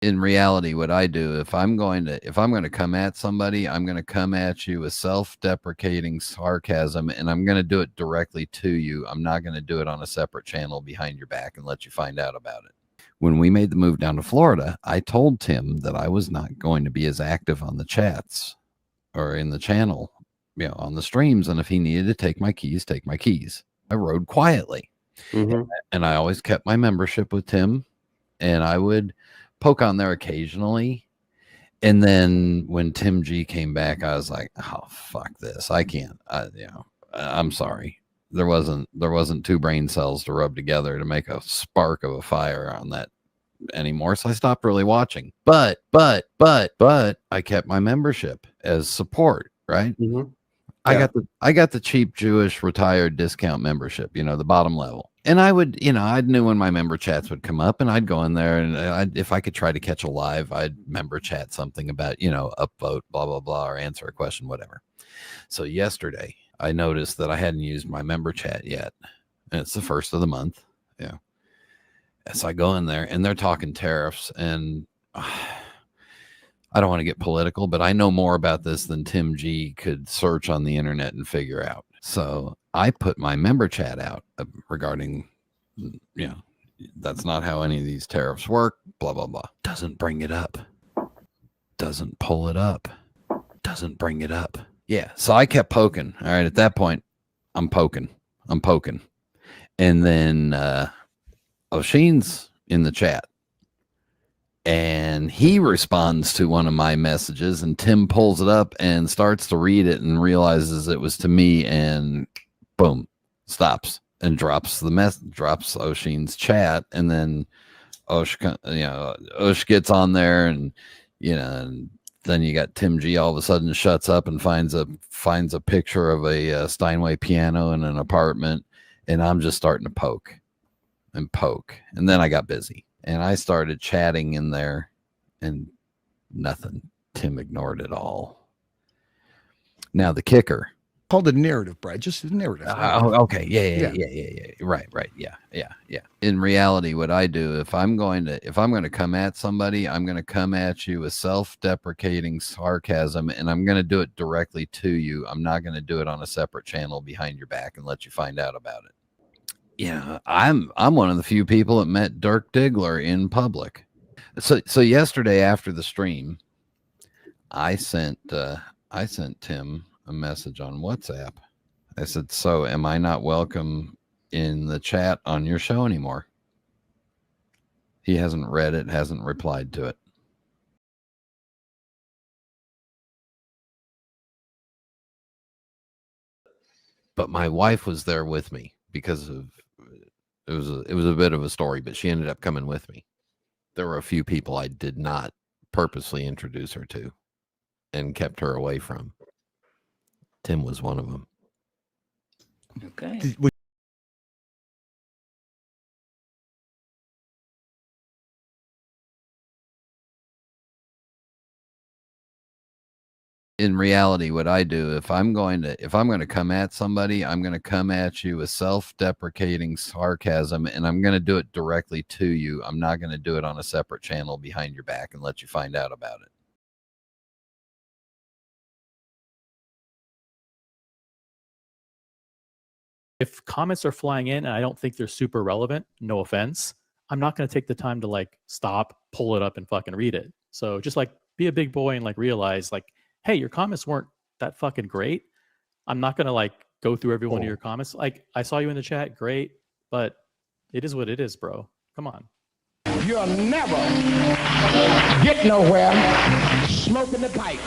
In reality, what I do, if I'm going to come at somebody, I'm going to come at you with self-deprecating sarcasm, and I'm going to do it directly to you. I'm not going to do it on a separate channel behind your back and let you find out about it. When we made the move down to Florida, I told Tim that I was not going to be as active on the chats or in the channel, on the streams. And if he needed to take my keys, take my keys. I rode quietly. And I always kept my membership with Tim, and I would poke on there occasionally. And then when Tim G came back, I was like, oh, fuck this. I can't, I'm sorry. There wasn't two brain cells to rub together to make a spark of a fire on that anymore. So I stopped really watching, but I kept my membership as support, right? Yeah. I got the cheap Jewish retired discount membership, the bottom level. And I would, I knew when my member chats would come up, and I'd go in there, and if I could try to catch a live, I'd member chat something about, upvote, blah, blah, blah, or answer a question, whatever. So yesterday I noticed that I hadn't used my member chat yet. And it's the first of the month. Yeah. So I go in there, and they're talking tariffs, and I don't want to get political, but I know more about this than Tim G could search on the internet and figure out. So I put my member chat out regarding, that's not how any of these tariffs work, blah, blah, blah. Doesn't bring it up. Doesn't pull it up. Doesn't bring it up. Yeah. So I kept poking. All right. At that point, I'm poking. And then O'Sheen's in the chat. And he responds to one of my messages, and Tim pulls it up and starts to read it and realizes it was to me, and boom, stops and drops O'Sheen's chat. And then Osh gets on there, and and then you got Tim G all of a sudden shuts up and finds a picture of a Steinway piano in an apartment, and I'm just starting to poke. And then I got busy. And I started chatting in there, and nothing. Tim ignored it all. Now the kicker. Called a narrative, Brad. Just a narrative. Okay. Yeah. Right. Yeah. In reality, what I do, if I'm going to come at somebody, I'm going to come at you with self-deprecating sarcasm, and I'm going to do it directly to you. I'm not going to do it on a separate channel behind your back and let you find out about it. I'm one of the few people that met Dirk Diggler in public. So yesterday after the stream, I sent Tim a message on WhatsApp. I said, "So am I not welcome in the chat on your show anymore?" He hasn't read it, hasn't replied to it. But my wife was there with me because of it was a bit of a story, but she ended up coming with me. There were a few people I did not purposely introduce her to and kept her away from. Tim was one of them. Okay. In reality, what I do, if I'm going to come at somebody, I'm going to come at you with self-deprecating sarcasm, and I'm going to do it directly to you. I'm not going to do it on a separate channel behind your back and let you find out about it. If comments are flying in and I don't think they're super relevant, no offense, I'm not going to take the time to stop, pull it up, and fucking read it. So just be a big boy and realize hey, your comments weren't that fucking great. I'm not going to go through every one of your comments. I saw you in the chat, great, but it is what it is, bro. Come on. You'll never get nowhere smoking the pipe.